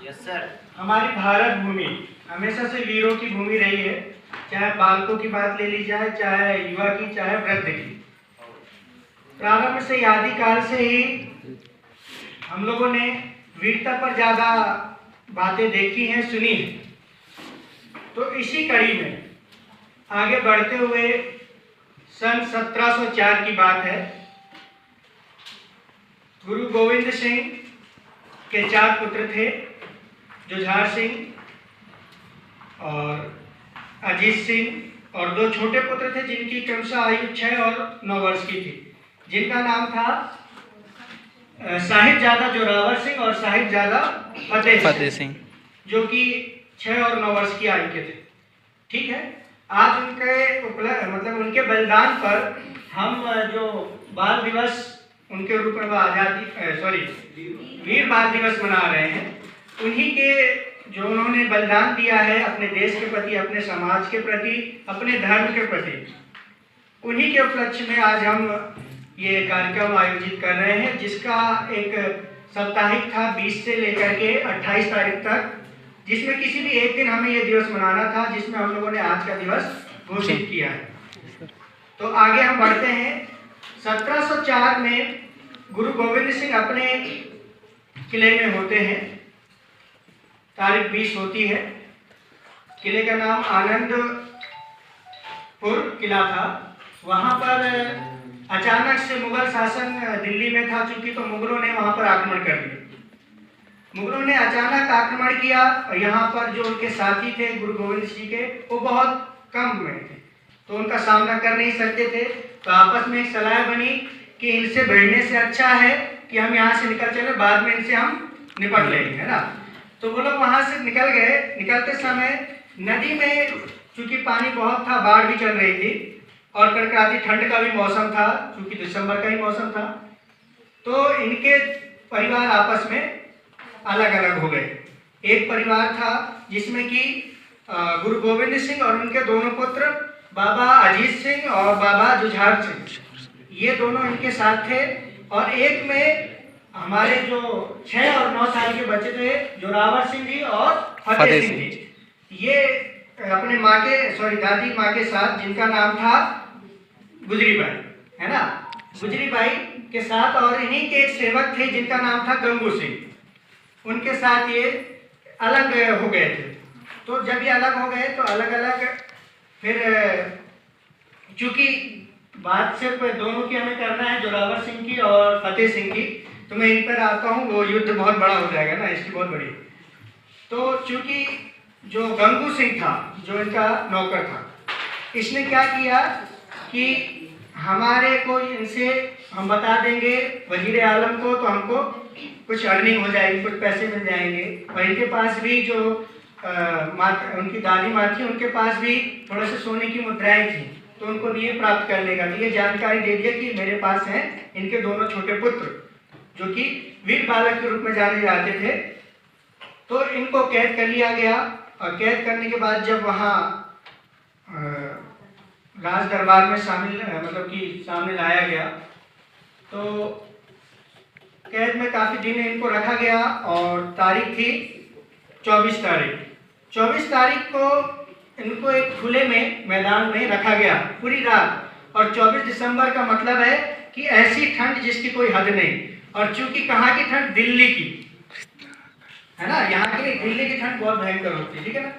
Yes sir. हमारी भारत भूमि हमेशा से वीरों की भूमि रही है, चाहे बालकों की बात ले ली जाए, चाहे युवा की, चाहे वृद्ध की। प्रारंभ से आदिकाल से ही हम लोगों ने वीरता पर ज्यादा बातें देखी हैं, सुनी हैं। तो इसी कड़ी में आगे बढ़ते हुए सन 1704 की बात है। गुरु गोविंद सिंह के 4 पुत्र थे, जुझार सिंह और अजीत सिंह, और 2 छोटे पुत्र थे जिनकी क्रमशः आयु 6 और 9 वर्ष की थी, जिनका नाम था साहिबजादा जोरावर सिंह और साहिबजादा फतेह सिंह, जो कि 6 और 9 वर्ष की आयु के थे। ठीक है, आज उनके बलिदान पर हम जो बाल दिवस उनके रूप में वीर बाल दिवस मना रहे हैं। उन्हीं के जो उन्होंने बलिदान दिया है अपने देश के प्रति, अपने समाज के प्रति, अपने धर्म के प्रति, उन्हीं के उपलक्ष्य में आज हम ये कार्यक्रम आयोजित कर रहे हैं, जिसका एक साप्ताहिक था 20 से लेकर के 28 तारीख तक, जिसमें किसी भी एक दिन हमें ये दिवस मनाना था, जिसमें हम लोगों ने आज का दिवस घोषित किया है। तो आगे हम बढ़ते हैं। 1704 में गुरु गोविंद सिंह अपने किले में होते हैं, तारीख 20 होती है। किले का नाम आनंदपुर किला था। वहां पर अचानक से मुगल शासन दिल्ली में था चूंकि, तो मुगलों ने वहां पर आक्रमण कर दिया। मुगलों ने अचानक आक्रमण किया और यहाँ पर जो उनके साथी थे गुरु गोविंद सिंह के, वो बहुत कम में थे, तो उनका सामना कर नहीं सकते थे। तो आपस में एक सलाह बनी कि इनसे भिड़ने से अच्छा है कि हम यहाँ से निकल चले, बाद में इनसे हम निपट लेंगे, है ना। तो वो लोग वहां से निकल गए। निकलते समय नदी में चूंकि पानी बहुत था, बाढ़ भी चल रही थी और कड़कड़ाती ठंड का भी मौसम था, चूंकि दिसंबर का ही मौसम था। तो इनके परिवार आपस में अलग अलग हो गए। एक परिवार था जिसमें कि गुरु गोविंद सिंह और उनके दोनों पुत्र बाबा अजीत सिंह और बाबा जुझार सिंह, ये दोनों इनके साथ थे। और एक में हमारे जो 6 और 9 साल के बच्चे थे, जोरावर सिंह जी और फतेह सिंह जी, ये अपने दादी माँ के साथ, जिनका नाम था गुजरी बाई, है ना, गुजरी बाई के साथ, और इन्हीं के एक सेवक थे जिनका नाम था गंगू सिंह, उनके साथ ये अलग हो गए थे। तो जब ये अलग हो गए तो अलग अलग फिर चूंकि बात सिर्फ दोनों की हमें करना है, जोरावर सिंह की और फतेह सिंह की, तो मैं इन पर आता हूँ। वो युद्ध बहुत बड़ा हो जाएगा ना, इसकी बहुत बड़ी। तो चूंकि जो गंगू सिंह था, जो इनका नौकर था, इसने क्या किया कि हमारे को इनसे हम बता देंगे वजीर आलम को, तो हमको कुछ अर्निंग हो जाएगी, कुछ पैसे मिल जाएंगे। और इनके पास भी जो उनकी दादी माँ थी, उनके पास भी थोड़े से सोने की मुद्राएं थी, तो उनको भी ये प्राप्त कर लेगा। तो ये जानकारी दे दिया कि मेरे पास हैं इनके दोनों छोटे पुत्र, जो कि वीर बालक के रूप में जाने जाते थे। तो इनको कैद कर लिया गया, और कैद करने के बाद जब वहाँ राज दरबार में सामने लाया गया, तो कैद में काफी दिन इनको रखा गया। और तारीख थी 24 तारीख को इनको एक खुले में मैदान में रखा गया पूरी रात। और 24 दिसंबर का मतलब है कि ऐसी ठंड जिसकी कोई हद नहीं। और चूंकि कहाँ की ठंड, दिल्ली की, है ना, यहाँ की दिल्ली की ठंड बहुत भयंकर होती है, ठीक है ना।